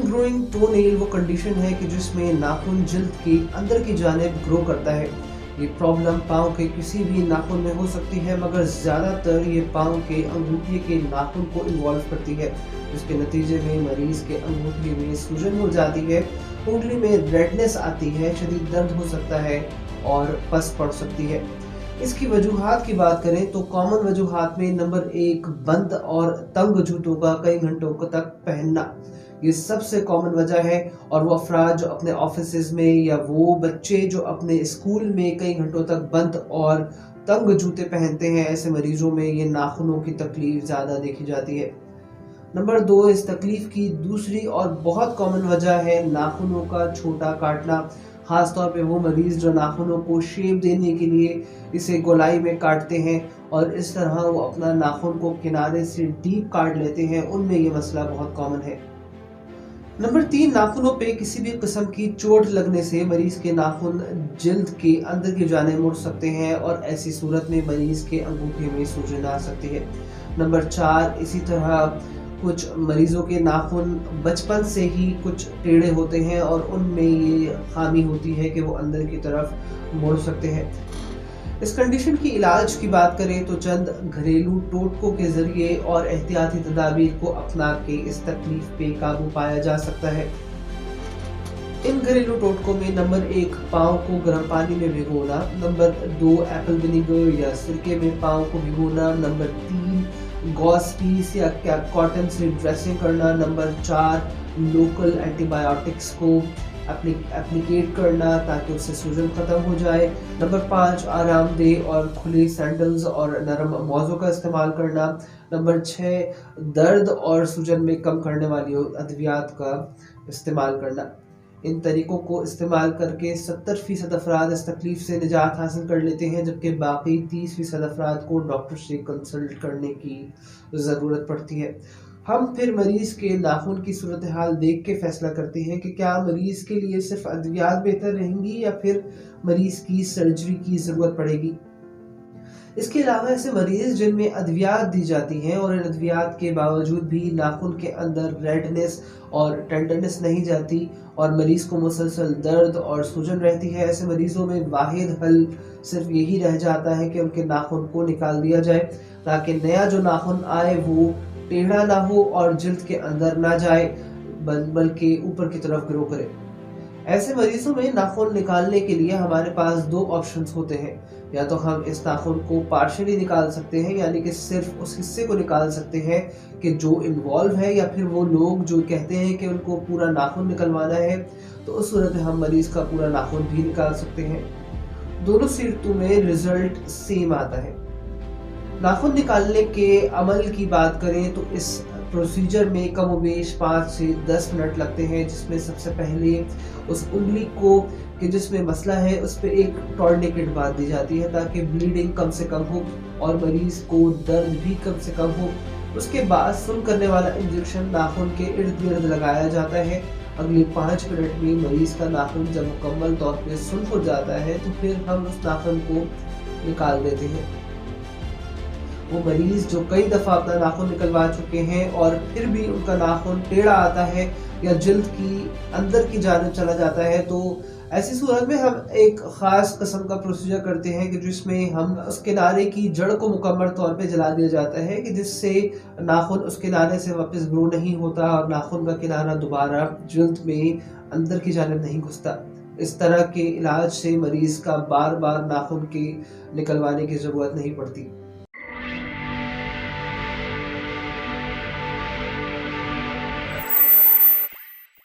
Growing टोनेल वो condition है कि जिसमें नाखून जिल्द के अंदर की जानिब ग्रो करता है। ये प्रॉब्लम पाँव के किसी भी नाखून में हो सकती है, मगर ज़्यादातर ये पाँव के अंगूठे के नाखून को इन्वॉल्व करती है, जिसके नतीजे में मरीज़ के अंगूठे में सूजन हो जाती है, उंगली में रेडनेस आती है, शदीद दर्द हो सकता है और पस पड़ सकती है। इसकी वजूहात की बात करें तो कॉमन वजूहात में नंबर 1 बंद और तंग जूतों का कई घंटों तक पहनना, ये सबसे कॉमन वजह है। और वो अफराद जो अपने ऑफिसेज में या वो बच्चे जो अपने स्कूल में कई घंटों तक बंद और तंग जूते पहनते हैं, ऐसे मरीजों में ये नाखूनों की तकलीफ ज़्यादा देखी जाती है। नंबर 2, इस तकलीफ की दूसरी और बहुत कॉमन वजह है नाखूनों का छोटा काटना, खास तौर पे वो मरीज जो नाखूनों को शेप देने के लिए इसे गोलाई में काटते हैं और इस तरह वो अपना नाखून को किनारे से डीप काट लेते हैं, उनमें ये मसला बहुत कॉमन है। नंबर 3, नाखूनों पे किसी भी किस्म की चोट लगने से मरीज के नाखून जिल्द के अंदर की जानिब मुड़ सकते हैं और ऐसी सूरत में मरीज के अंगूठे में सूजन आ सकती है। नंबर 4, इसी तरह कुछ मरीजों के नाखून बचपन से ही कुछ टेढ़े होते हैं और उनमें ये खामी होती है कि वो अंदर की तरफ मुड़ सकते हैं। इस कंडीशन की इलाज की बात करें तो चंद घरेलू टोटकों के जरिए और एहतियाती तदाबीर को अपना के इस तकलीफ पे काबू पाया जा सकता है। इन घरेलू टोटकों में नंबर 1, पाँव को गर्म पानी में भिगोना। नंबर 2, एप्पल विनेगर या सिरके में पाँव को भिगोना। नंबर 3, गॉस पीस या कॉटन से ड्रेसिंग करना। नंबर 4, लोकल एंटीबायोटिक्स को एप्लीकेट करना ताकि उससे सूजन खत्म हो जाए। नंबर 5, आरामदेह और खुले सैंडल्स और नरम मौज़ों का इस्तेमाल करना। नंबर 6, दर्द और सूजन में कम करने वाली अद्वियात का इस्तेमाल करना। इन तरीकों को इस्तेमाल करके 70% अफराद इस तकलीफ से निजात हासिल कर लेते हैं, जबकि बाकी 30% अफराद को डॉक्टर से कंसल्ट करने की ज़रूरत पड़ती है। हम फिर मरीज़ के नाखून की सूरत हाल देख के फैसला करते हैं कि क्या मरीज़ के लिए सिर्फ अद्वियात बेहतर रहेंगी या फिर मरीज़ की सर्जरी की ज़रूरत पड़ेगी। इसके अलावा ऐसे मरीज़ जिनमें अद्वियात दी जाती हैं और इन अद्वियात के बावजूद भी नाखून के अंदर रेडनेस और टेंडरनेस नहीं जाती और मरीज़ को मुसलसल दर्द और सूजन रहती है, ऐसे मरीज़ों में वाहिद हल सिर्फ यही रह जाता है कि उनके नाखून को निकाल दिया जाए ताकि नया जो नाखून आए वो टेढ़ा ना हो और जिल्द के अंदर ना जाए बल्कि ऊपर की तरफ ग्रो करे। ऐसे मरीजों में नाखून निकालने के लिए हमारे पास 2 ऑप्शंस होते हैं। या तो हम इस नाखून को पार्शियली निकाल सकते हैं, यानी कि सिर्फ उस हिस्से को निकाल सकते हैं कि जो इन्वॉल्व है, या फिर वो लोग जो कहते हैं कि उनको पूरा नाखून निकलवाना है, तो उस सूरत में हम मरीज का पूरा नाखून भी निकाल सकते हैं। दोनों सूरतों में रिजल्ट सेम आता है। नाखून निकालने के अमल की बात करें तो इस प्रोसीजर में कमोबेश 5 से 10 मिनट लगते हैं, जिसमें सबसे पहले उस उंगली को कि जिसमें मसला है उस पर एक टॉर्निकेट बांध दी जाती है ताकि ब्लीडिंग कम से कम हो और मरीज को दर्द भी कम से कम हो। उसके बाद सुन करने वाला इंजेक्शन नाखून के इर्द गिर्द लगाया जाता है। अगले 5 मिनट में मरीज का नाखून जब मुकम्मल तौर पे सुन हो जाता है तो फिर हम उस नाखून को निकाल देते हैं। वो मरीज जो कई दफ़ा अपना नाखून निकलवा चुके हैं और फिर भी उनका नाखून टेढ़ा आता है या जिल्द की अंदर की जानिब चला जाता है, तो ऐसी सूरत में हम एक ख़ास किस्म का प्रोसीजर करते हैं कि जिसमें हम उस किनारे की जड़ को मुकम्मल तौर पे जला दिया जाता है कि जिससे नाखून उस किनारे से वापस ग्रो नहीं होता और नाखून का किनारा दोबारा जिल्द में अंदर की जानिब नहीं घुसता। इस तरह के इलाज से मरीज़ का बार बार नाखून के निकलवाने की ज़रूरत नहीं पड़ती।